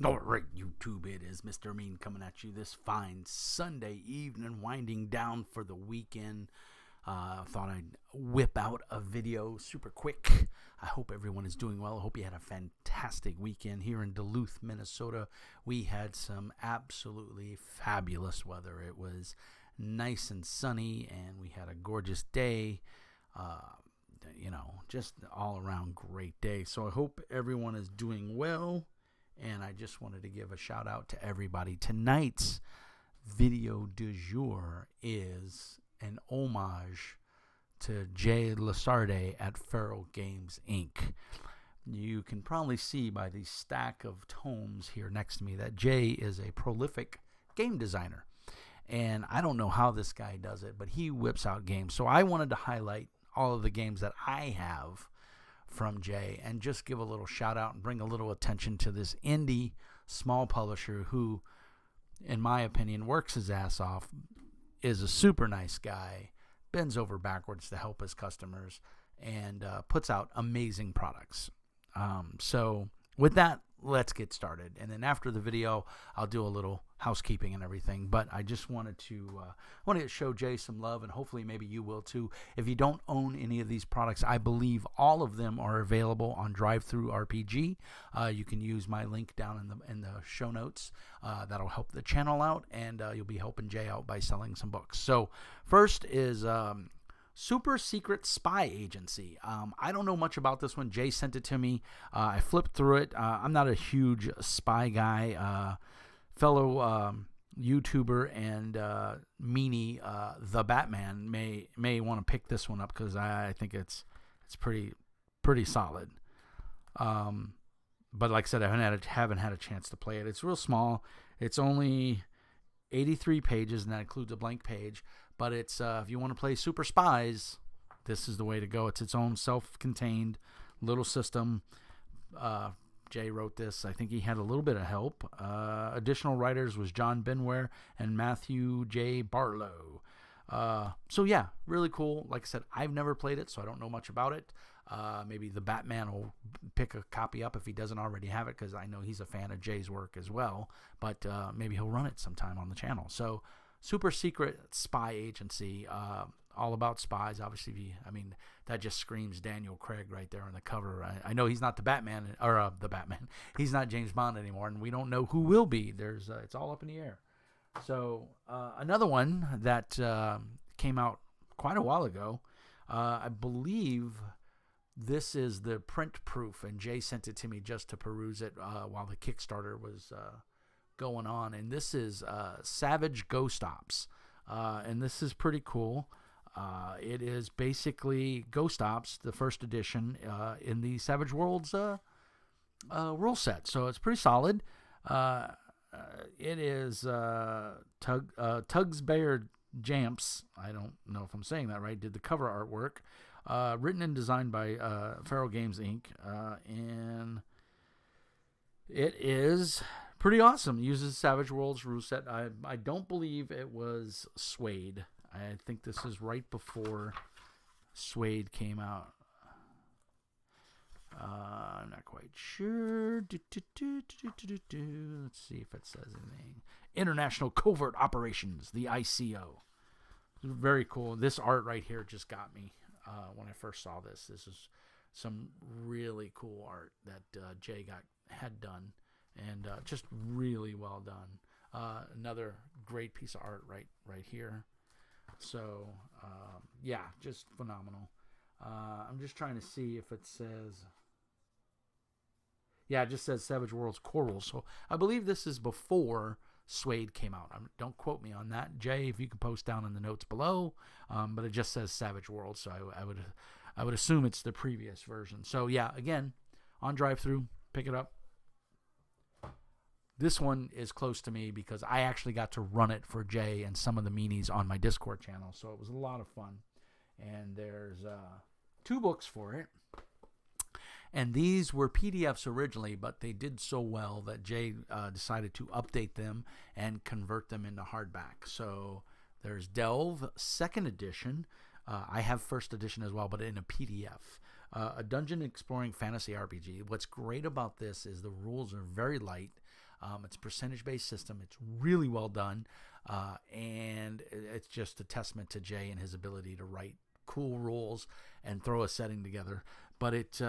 All right, YouTube, it is Mr. Mean coming at you this fine Sunday evening, winding down for the weekend. Thought I'd whip out a video super quick. I hope everyone is doing well. I hope you had a fantastic weekend here in Duluth, Minnesota. We had some absolutely fabulous weather. It was nice and sunny, and we had a gorgeous day. Just all around great day. So I hope everyone is doing well. And I just wanted to give a shout out to everybody. Tonight's video du jour is an homage to Jay Lasarde at FeralGamesInc. You can probably see by the stack of tomes here next to me that Jay is a prolific game designer. And I don't know how this guy does it, but he whips out games. So I wanted to highlight all of the games that I have from Jay and just give a little shout out and bring a little attention to this indie small publisher who, in my opinion, works his ass off, is a super nice guy, bends over backwards to help his customers, and puts out amazing products. So with that, let's get started. And then after the video, I'll do a little housekeeping and everything. But I just wanted to show Jay some love, and hopefully maybe you will too. If you don't own any of these products, I believe all of them are available on DriveThruRPG. You can use my link down in the show notes. That'll help the channel out, and you'll be helping Jay out by selling some books. So first is Super Secret Spy Agency. I don't know much about this one. Jay sent it to me. I flipped through it. I'm not a huge spy guy. Fellow YouTuber and meanie, the Batman, may want to pick this one up because I think it's pretty solid. But like I said, I haven't had a chance to play it. It's real small. It's only 83 pages, and that includes a blank page. But it's if you want to play Super Spies, this is the way to go. It's its own self-contained little system. Jay wrote this. I think he had a little bit of help. Additional writers was John Benware and Matthew J. Barlow. So yeah, really cool. Like I said, I've never played it, so I don't know much about it. Maybe the Batman will pick a copy up if he doesn't already have it, because I know he's a fan of Jay's work as well. But maybe he'll run it sometime on the channel. So Super Secret Spy Agency, all about spies. Obviously, that just screams Daniel Craig right there on the cover. I know he's not the Batman, or the Batman. He's not James Bond anymore, and we don't know who will be. It's all up in the air. So another one that came out quite a while ago, I believe this is the print proof, and Jay sent it to me just to peruse it while the Kickstarter was going on. And this is Savage Ghost Ops, and this is pretty cool. It is basically Ghost Ops, the first edition, in the Savage Worlds rule set. So it's pretty solid. It is Tugs Bayer Jamps, I don't know if I'm saying that right, did the cover artwork. Written and designed by FeralGamesInc. And it is pretty awesome. It uses Savage Worlds rule set. I don't believe it was Suede. I think this is right before Suede came out. I'm not quite sure. Let's see if it says anything. International Covert Operations, the ICO. Very cool. This art right here just got me when I first saw this. This is some really cool art that Jay had done, and just really well done. Another great piece of art right here. So yeah, just phenomenal. I'm just trying to see if it says. Yeah, it just says Savage Worlds Coral. So I believe this is before Suede came out. Don't quote me on that, Jay. If you could post down in the notes below, but it just says Savage Worlds, so I would assume it's the previous version. So yeah, again, on DriveThru, pick it up. This one is close to me because I actually got to run it for Jay and some of the meanies on my Discord channel, so it was a lot of fun. And there's 2 books for it. And these were PDFs originally, but they did so well that Jay decided to update them and convert them into hardback. So there's Delve, 2nd edition. I have 1st edition as well, but in a PDF. A dungeon exploring fantasy RPG. What's great about this is the rules are very light. It's a percentage-based system. It's really well done, and it's just a testament to Jay and his ability to write cool rules and throw a setting together. But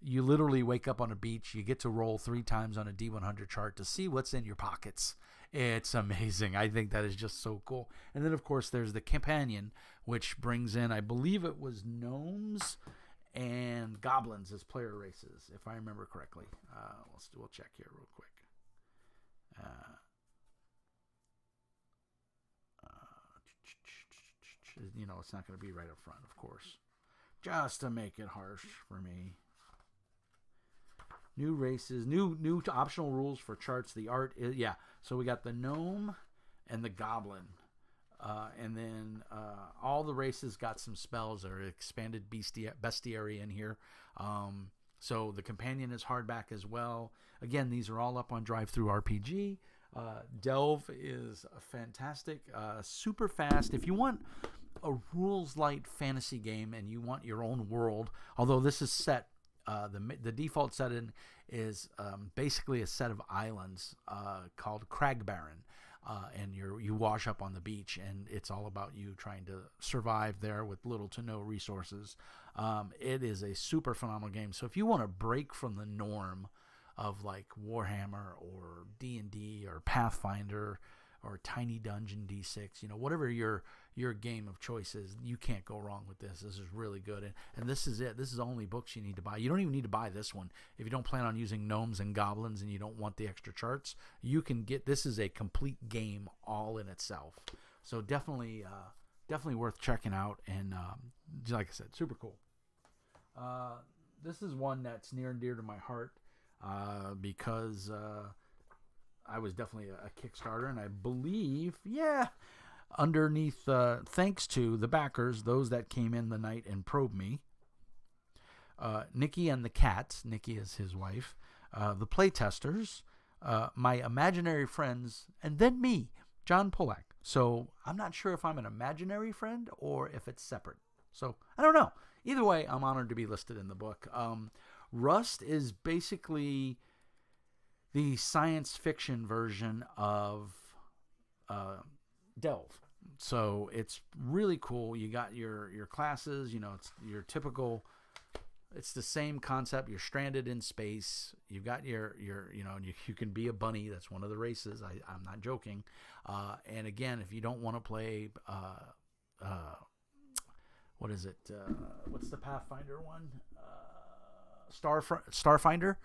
you literally wake up on a beach. You get to roll 3 times on a D100 chart to see what's in your pockets. It's amazing. I think that is just so cool. And then, of course, there's the companion, which brings in, I believe it was gnomes and goblins as player races, if I remember correctly. We'll check here real quick. It's not going to be right up front, of course, just to make it harsh for me. New races, new optional rules for charts. The art is, so we got the gnome and the goblin. And then all the races got some spells or expanded bestiary in here. So the companion is hardback as well. Again, these are all up on DriveThruRPG. Delve is fantastic, super fast. If you want a rules light fantasy game and you want your own world, although this is set, the default setting is basically a set of islands called Cragbaron. And you wash up on the beach, and it's all about you trying to survive there with little to no resources. It is a super phenomenal game. So if you want to break from the norm of like Warhammer or D&D or Pathfinder or Tiny Dungeon D6, whatever your game of choice is, you can't go wrong with this. This is really good. And this is it. This is the only books you need to buy. You don't even need to buy this one. If you don't plan on using gnomes and goblins and you don't want the extra charts, you can get, this is a complete game all in itself. So definitely worth checking out. And like I said, super cool. This is one that's near and dear to my heart because I was definitely a Kickstarter, and I believe, underneath, thanks to the backers, those that came in the night and probed me, Nikki and the Cats, Nikki is his wife, the playtesters, my imaginary friends, and then me, John Polak. So I'm not sure if I'm an imaginary friend or if it's separate. So I don't know. Either way, I'm honored to be listed in the book. Rust is basically the science fiction version of Delve. So it's really cool. You got your classes, it's your typical, it's the same concept. You're stranded in space. You've got your you can be a bunny. That's one of the races. I'm not joking. And again, if you don't want to play, what is it? What's the Pathfinder one? Starfinder.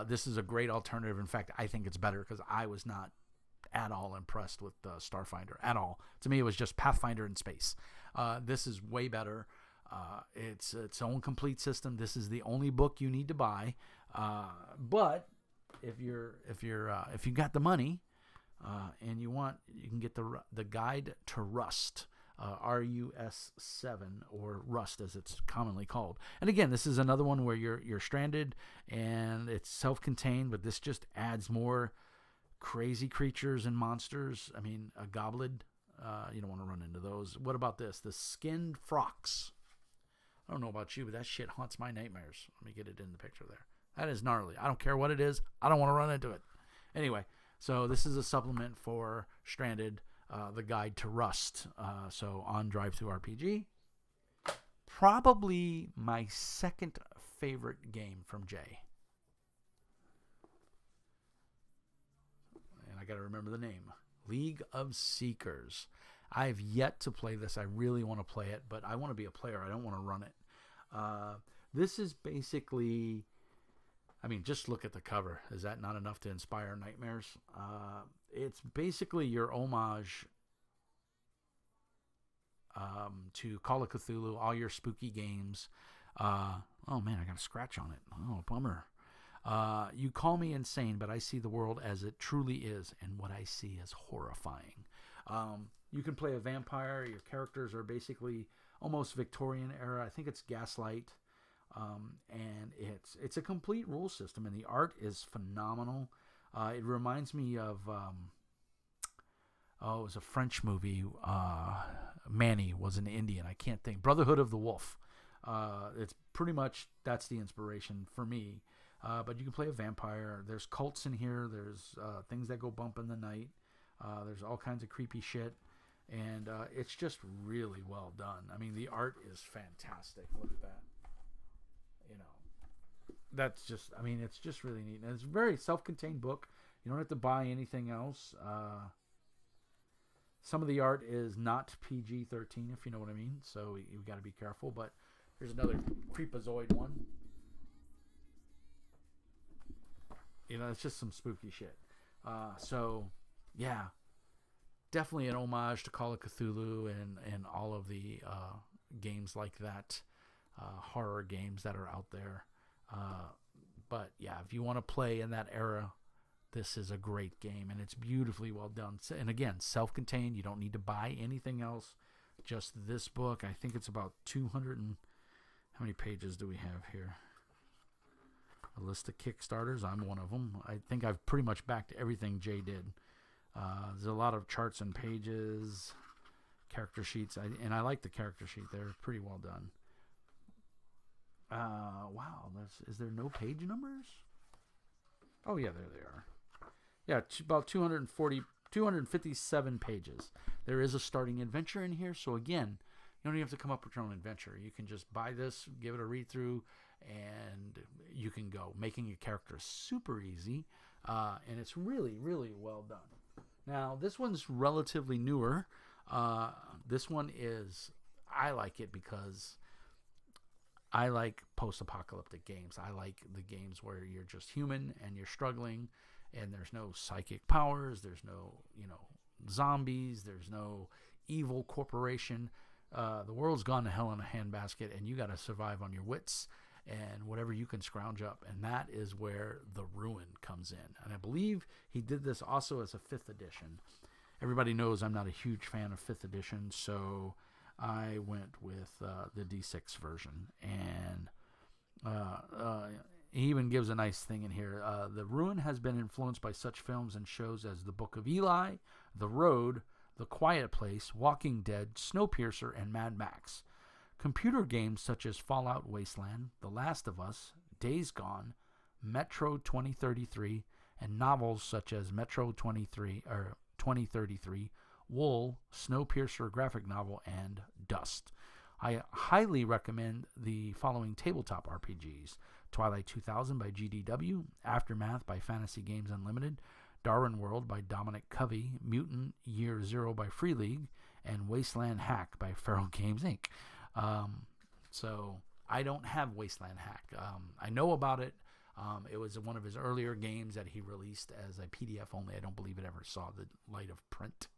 This is a great alternative. In fact, I think it's better because I was not at all impressed with Starfinder at all. To me, it was just Pathfinder in space. This is way better. It's its own complete system. This is the only book you need to buy. But if you got the money and you can get the Guide to Rust. RUS7, or Rust as it's commonly called. And again, this is another one where you're stranded and it's self-contained, but this just adds more crazy creatures and monsters. I mean, a goblin, you don't want to run into those. What about this? The Skinned Frox. I don't know about you, but that shit haunts my nightmares. Let me get it in the picture there. That is gnarly. I don't care what it is. I don't want to run into it. Anyway, so this is a supplement for Stranded, the Guide to Rust. So on DriveThruRPG. Probably my second favorite game from Jay. And I got to remember the name. League of Seekers. I've yet to play this. I really want to play it, but I want to be a player. I don't want to run it. This is basically, I mean, just look at the cover. Is that not enough to inspire nightmares? It's basically your homage to Call of Cthulhu, all your spooky games. Oh man, I got a scratch on it. Oh, bummer. You call me insane, but I see the world as it truly is, and what I see is horrifying. You can play a vampire. Your characters are basically almost Victorian era. I think it's Gaslight. And it's a complete rule system, and the art is phenomenal. It reminds me of it was a French movie. Manny was an Indian. I can't think. Brotherhood of the Wolf. It's pretty much, that's the inspiration for me. But you can play a vampire. There's cults in here. There's things that go bump in the night. There's all kinds of creepy shit. And it's just really well done. I mean, the art is fantastic. Look at that. You know, that's just, I mean, it's just really neat. And it's a very self-contained book. You don't have to buy anything else. Some of the art is not PG-13, if you know what I mean. So you got to be careful. But here's another Creepazoid one. You know, it's just some spooky shit. So, yeah. Definitely an homage to Call of Cthulhu and all of the games like that. Horror games that are out there. But, yeah, if you want to play in that era, this is a great game. And it's beautifully well done. And, again, self-contained. You don't need to buy anything else. Just this book. I think it's about 200 and... How many pages do we have here? A list of Kickstarters. I'm one of them. I think I've pretty much backed everything Jay did. There's a lot of charts and pages, character sheets, and I like the character sheet. They're pretty well done. Wow, is there no page numbers? Oh yeah, there they are. Yeah, about 257 pages. There is a starting adventure in here, so again, you don't even have to come up with your own adventure. You can just buy this, give it a read through, and you can go. Making a character is super easy, and it's really, really well done. Now, this one's relatively newer. This one is, I like it because I like post-apocalyptic games. I like the games where you're just human and you're struggling and there's no psychic powers. There's no, zombies. There's no evil corporation. The world's gone to hell in a handbasket and you got to survive on your wits and whatever you can scrounge up. And that is where the Ruin comes in. And I believe he did this also as a 5th edition. Everybody knows I'm not a huge fan of 5th edition, so I went with the D6 version. And he even gives a nice thing in here. The Ruin has been influenced by such films and shows as The Book of Eli, The Road, The Quiet Place, Walking Dead, Snowpiercer, and Mad Max. Computer games such as Fallout Wasteland, The Last of Us, Days Gone, Metro 2033, and novels such as Metro 2033, Wool, Snowpiercer graphic novel, and Dust. I highly recommend the following tabletop RPGs: Twilight 2000 by GDW, Aftermath by Fantasy Games Unlimited, Darwin World by Dominic Covey, Mutant Year Zero by Free League, and Wasteland Hack by FeralGamesInc. So I don't have Wasteland Hack. I know about it. It was one of his earlier games that he released as a PDF only. I don't believe it ever saw the light of print.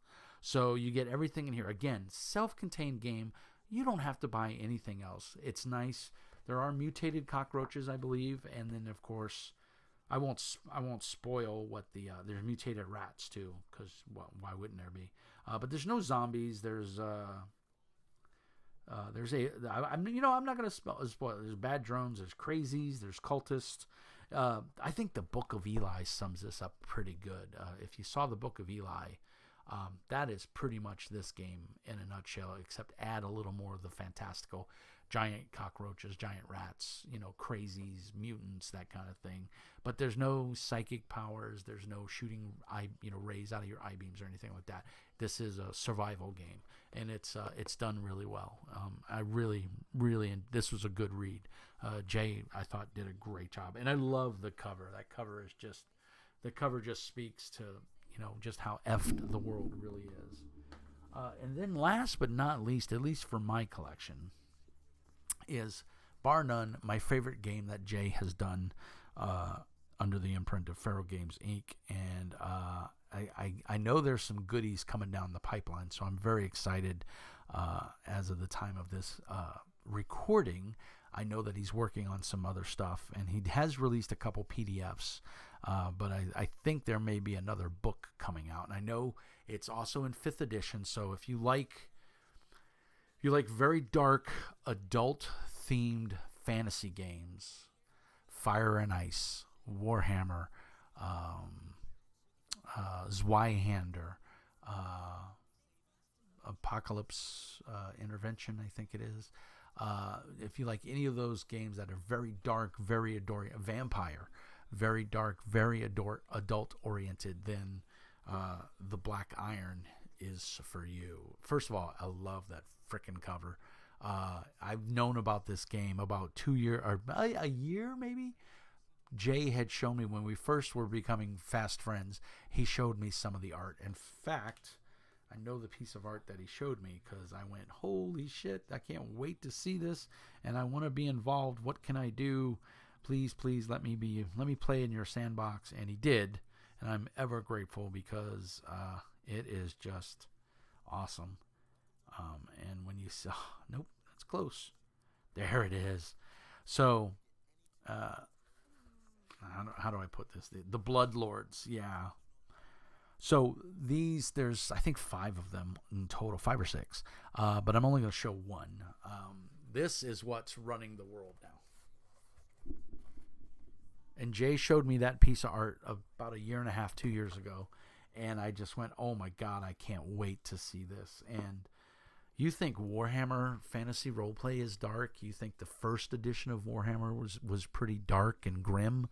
So you get everything in here. Again, self-contained game. You don't have to buy anything else. It's nice. There are mutated cockroaches, I believe, and then of course, I won't spoil what there's mutated rats too, because why wouldn't there be? But there's no zombies. I'm not going to spoil. There's bad drones. There's crazies. There's cultists. I think the Book of Eli sums this up pretty good. If you saw the Book of Eli, that is pretty much this game in a nutshell, except add a little more of the fantastical. Giant cockroaches, giant rats, crazies, mutants, that kind of thing. But there's no psychic powers. There's no shooting rays out of your eye beams or anything like that. This is a survival game, and it's done really well. I really, this was a good read. Jay, I thought, did a great job, and I love the cover. That cover is just, the cover just speaks to just how effed the world really is. And then last but not least, at least for my collection, is bar none my favorite game that Jay has done under the imprint of Feral Games Inc. And I know there's some goodies coming down the pipeline, so I'm very excited. As of the time of this recording, I know that he's working on some other stuff, and he has released a couple PDFs, but I think there may be another book coming out. And I know it's also in 5th edition, so if you like very dark, adult-themed fantasy games, Fire and Ice, Warhammer, Zweihander, Apocalypse Intervention, I think it is. If you like any of those games that are very dark, very adoring, vampire, very dark, very adult oriented, then the Black Iron is for you. First of all, I love that frickin' cover. I've known about this game about 2 years, or a year maybe. Jay had shown me when we first were becoming fast friends. He showed me some of the art. In fact, I know the piece of art that he showed me because I went, holy shit, I can't wait to see this, and I want to be involved. What can I do? Please let me play in your sandbox. And he did, and I'm ever grateful because it is just awesome. And when you saw, nope, that's close. There it is. So, how do I put this? The Blood Lords, yeah. So there's I think 5 of them in total, 5 or 6. But I'm only going to show one. This is what's running the world now. And Jay showed me that piece of art about 1.5 years, 2 years ago, and I just went, oh my God, I can't wait to see this. And you think Warhammer Fantasy Roleplay is dark? You think the first edition of Warhammer was pretty dark and grim,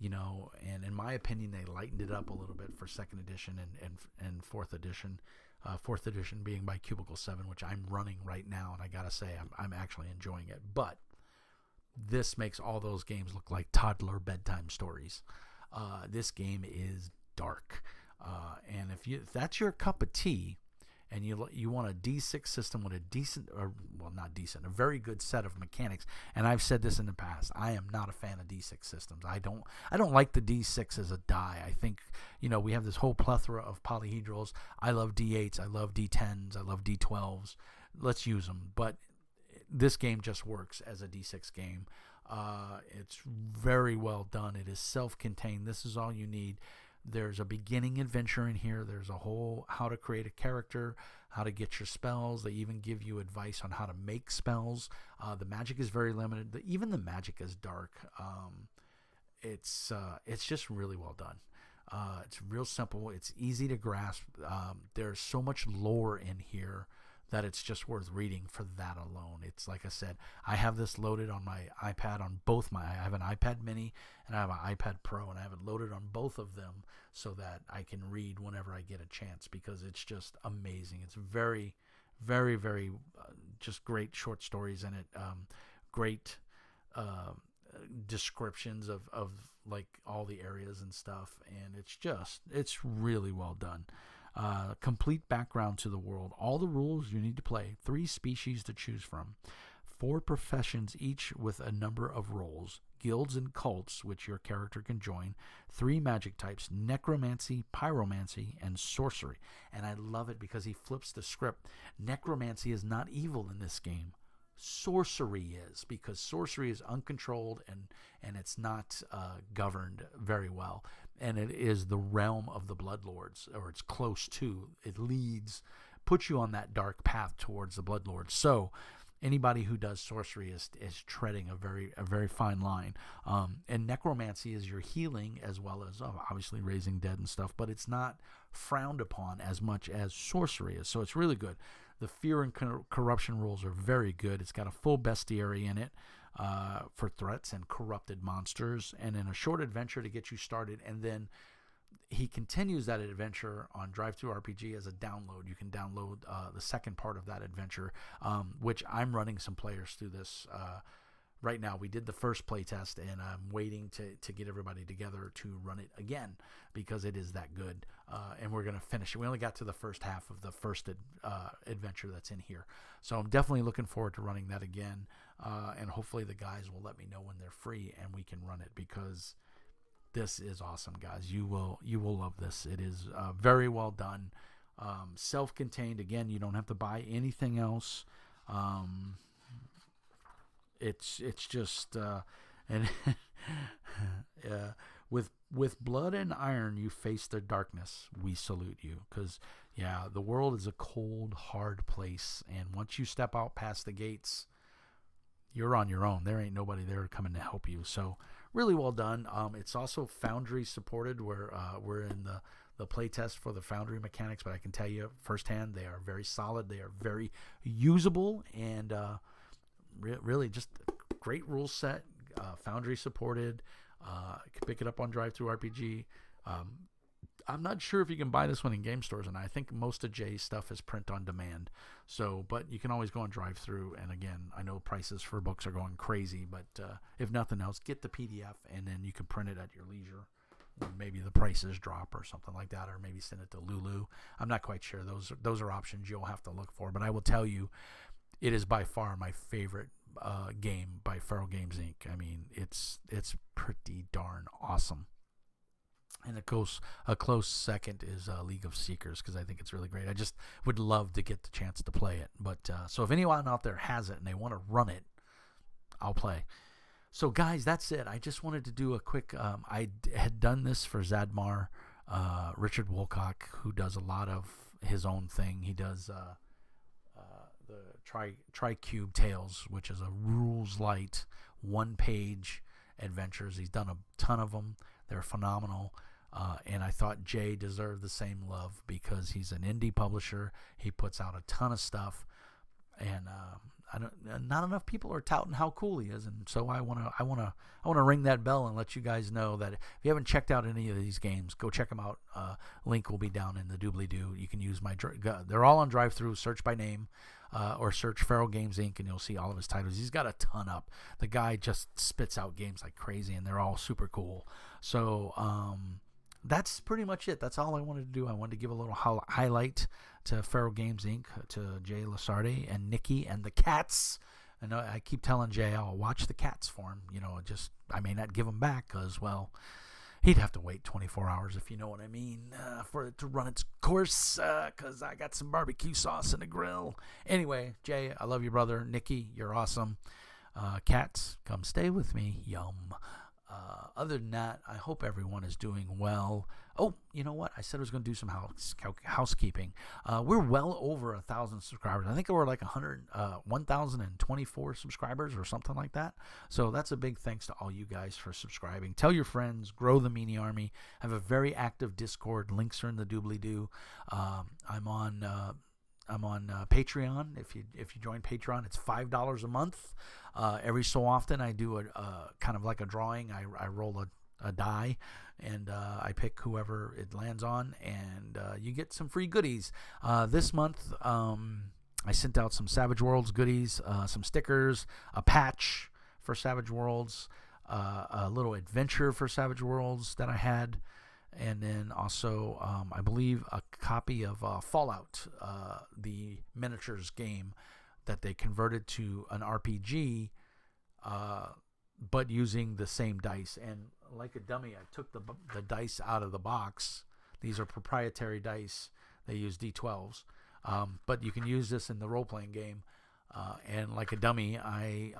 and in my opinion, they lightened it up a little bit for 2nd edition and 4th edition. 4th edition being by Cubicle 7, which I'm running right now, and I gotta say, I'm actually enjoying it. But this makes all those games look like toddler bedtime stories. This game is dark, and if that's your cup of tea, and you want a D6 system with a decent, or well, not decent, a very good set of mechanics. And I've said this in the past, I am not a fan of D6 systems. I don't like the D6 as a die. I think, we have this whole plethora of polyhedrals. I love D8s, I love D10s, I love D12s. Let's use them. But this game just works as a D6 game. It's very well done. It is self-contained. This is all you need. There's a beginning adventure in here. There's a whole how to create a character, how to get your spells. They even give you advice on how to make spells. The magic is very limited. Even the magic is dark. It's just really well done. It's real simple. It's easy to grasp. There's so much lore in here that it's just worth reading for that alone. It's like I said, I have this loaded on my iPad on both I have an iPad mini and I have an iPad Pro, and I have it loaded on both of them so that I can read whenever I get a chance, because it's just amazing. It's very, very, very just great short stories in it. Great descriptions of like all the areas and stuff. And it's really well done. Complete background to the world, all the rules you need to play, 3 species to choose from, 4 professions, each with a number of roles, guilds and cults which your character can join, 3 magic types, necromancy, pyromancy, and sorcery. And I love it because he flips the script. Necromancy is not evil in this game. Sorcery is, because sorcery is uncontrolled and it's not governed very well, and it is the realm of the Bloodlords, or it's close to. It puts you on that dark path towards the Bloodlords. So anybody who does sorcery is treading a very fine line. And necromancy is your healing as well as obviously raising dead and stuff, but it's not frowned upon as much as sorcery is. So it's really good. The fear and corruption rules are very good. It's got a full bestiary in it for threats and corrupted monsters, and then a short adventure to get you started. And then he continues that adventure on DriveThruRPG as a download. You can download the second part of that adventure, which I'm running some players through this right now. We did the first playtest, and I'm waiting to get everybody together to run it again because it is that good. And we're going to finish it. We only got to the first half of the first adventure that's in here. So I'm definitely looking forward to running that again. And hopefully the guys will let me know when they're free and we can run it, because this is awesome, guys. You will love this. It is very well done. Self-contained. Again, you don't have to buy anything else. It's just and with blood and iron you face the darkness. We salute you, because the world is a cold, hard place, and once you step out past the gates, you're on your own. There ain't nobody there coming to help you. So really well done. It's also Foundry supported. We're in the playtest for the Foundry mechanics, but I can tell you firsthand they are very solid. They are very usable, and really just a great rule set, Foundry supported. You can pick it up on Drive-Thru RPG. I'm not sure if you can buy this one in game stores, and I think most of Jay's stuff is print on demand. So, but you can always go on Drive-Thru, and again, I know prices for books are going crazy, but if nothing else, get the PDF, and then you can print it at your leisure. Maybe the prices drop or something like that, or maybe send it to Lulu. I'm not quite sure. Those are options you'll have to look for, but I will tell you, it is by far my favorite game by Feral Games Inc. I mean, it's pretty darn awesome. And a close second is League of Seekers, because I think it's really great. I just would love to get the chance to play it. But so if anyone out there has it and they want to run it, I'll play. So guys, that's it. I just wanted to do a quick. I had done this for Zadmar, Richard Woolcock, who does a lot of his own thing. He does the Tricube Tales, which is a rules light, 1-page adventures. He's done a ton of them. They're phenomenal. And I thought Jay deserved the same love because he's an indie publisher. He puts out a ton of stuff, and not enough people are touting how cool he is. And so I want to ring that bell and let you guys know that if you haven't checked out any of these games, go check them out. Link will be down in the doobly-doo. You can use they're all on Drive-Thru. Search by name, or search Feral Games Inc. and you'll see all of his titles. He's got a ton up. The guy just spits out games like crazy, and they're all super cool. So that's pretty much it. That's all I wanted to do. I wanted to give a little highlight to Feral Games Inc., to Jay Lasardi and Nikki and the cats. And I keep telling Jay I'll watch the cats for him. I may not give them back because, well, he'd have to wait 24 hours, if you know what I mean, for it to run its course, because I got some barbecue sauce in the grill. Anyway, Jay, I love you, brother. Nikki, you're awesome. Cats, come stay with me. Yum. Other than that, I hope everyone is doing well. Oh, you know what? I said I was going to do some housekeeping. We're well over 1,000 subscribers. I think we're like 1,024 subscribers or something like that. So that's a big thanks to all you guys for subscribing. Tell your friends. Grow the Meanie Army. I have a very active Discord. Links are in the doobly-doo. I'm on Patreon. If you join Patreon, it's $5 a month. Every so often I do a kind of like a drawing. I roll a die, and I pick whoever it lands on, and you get some free goodies. This month I sent out some Savage Worlds goodies, some stickers, a patch for Savage Worlds, a little adventure for Savage Worlds that I had, and then also I believe a copy of Fallout, the miniatures game that they converted to an RPG, but using the same dice. And like a dummy, I took the dice out of the box. These are proprietary dice. They use D12s, but you can use this in the role-playing game. And like a dummy, I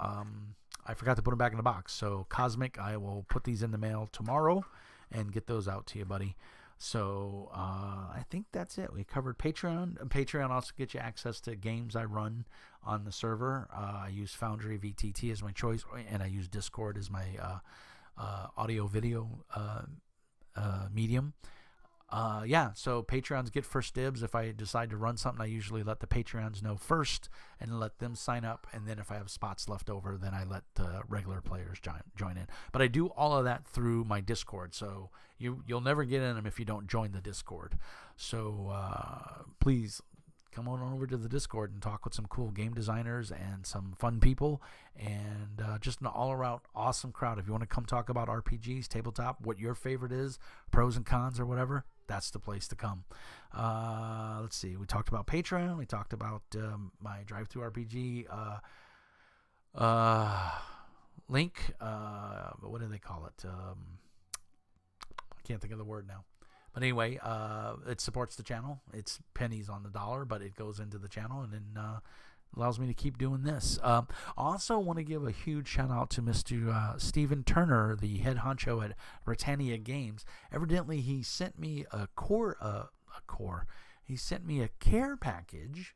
forgot to put them back in the box. So Cosmic, I will put these in the mail tomorrow and get those out to you, buddy. So I think that's it. We covered Patreon. Patreon also gets you access to games I run on the server. I use Foundry VTT as my choice, and I use Discord as my audio-video medium. So Patreons get first dibs. If I decide to run something, I usually let the Patreons know first and let them sign up. And then if I have spots left over, then I let the regular players join in. But I do all of that through my Discord. So you'll never get in them if you don't join the Discord. So please come on over to the Discord and talk with some cool game designers and some fun people, and just an all-around awesome crowd. If you want to come talk about RPGs, tabletop, what your favorite is, pros and cons or whatever, that's the place to come. Let's see. We talked about Patreon. We talked about my Drive-Thru RPG link. What do they call it? I can't think of the word now. But anyway, it supports the channel. It's pennies on the dollar, but it goes into the channel and then allows me to keep doing this. Also want to give a huge shout out to Mr. Stephen Turner, the head honcho at Britannia Games. Evidently, he sent me He sent me a care package,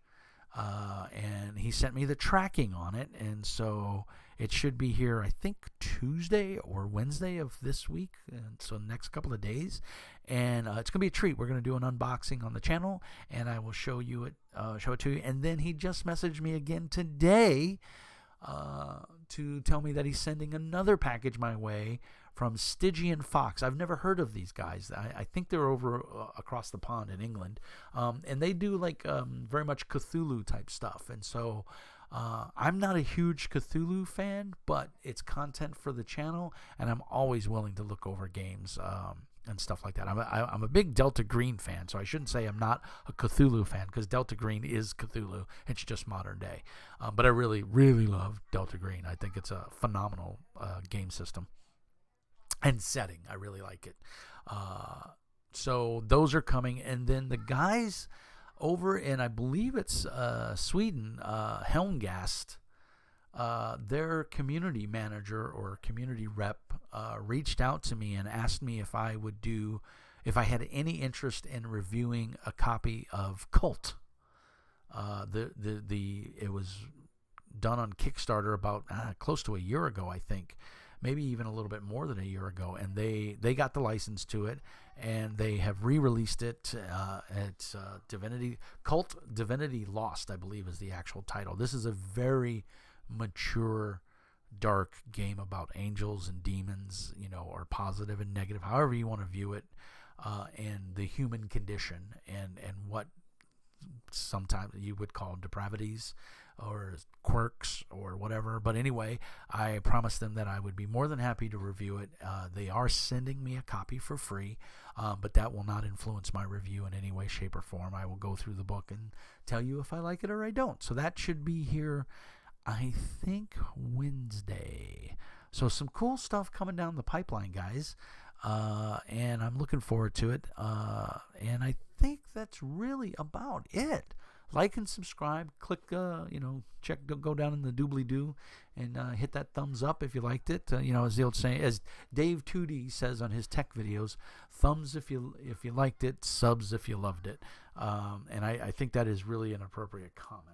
and he sent me the tracking on it, and so it should be here, I think, Tuesday or Wednesday of this week, and so the next couple of days. And it's going to be a treat. We're going to do an unboxing on the channel, and I will show it to you. And then he just messaged me again today to tell me that he's sending another package my way from Stygian Fox. I've never heard of these guys. I think they're over across the pond in England, and they do like very much Cthulhu type stuff. And so I'm not a huge Cthulhu fan, but it's content for the channel, and I'm always willing to look over games and stuff like that. I'm a big Delta Green fan, so I shouldn't say I'm not a Cthulhu fan, because Delta Green is Cthulhu. It's just modern day. But I really, really love Delta Green. I think it's a phenomenal game system and setting. I really like it. So those are coming. And then the guys over in, I believe it's Sweden, Helmgast, their community manager or community rep reached out to me and asked me if I had any interest in reviewing a copy of Cult. It was done on Kickstarter about close to a year ago, I think, maybe even a little bit more than a year ago, and they got the license to it, and they have re-released it. It's Cult Divinity Lost, I believe, is the actual title. This is a very mature, dark game about angels and demons, or positive and negative, however you want to view it, and the human condition, and what sometimes you would call depravities or quirks or whatever. But anyway, I promised them that I would be more than happy to review it. They are sending me a copy for free, but that will not influence my review in any way, shape, or form. I will go through the book and tell you if I like it or I don't. So that should be here, I think, Wednesday. So some cool stuff coming down the pipeline, guys. And I'm looking forward to it. And I think that's really about it. Like and subscribe. Click, check, go down in the doobly-doo and hit that thumbs up if you liked it. As the old saying, as Dave Tootie says on his tech videos, thumbs if you liked it, subs if you loved it. And I think that is really an appropriate comment.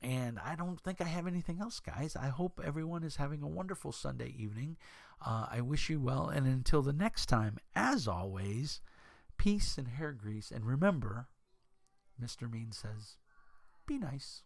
And I don't think I have anything else, guys. I hope everyone is having a wonderful Sunday evening. I wish you well. And until the next time, as always, peace and hair grease. And remember, Mr. Mean says, be nice.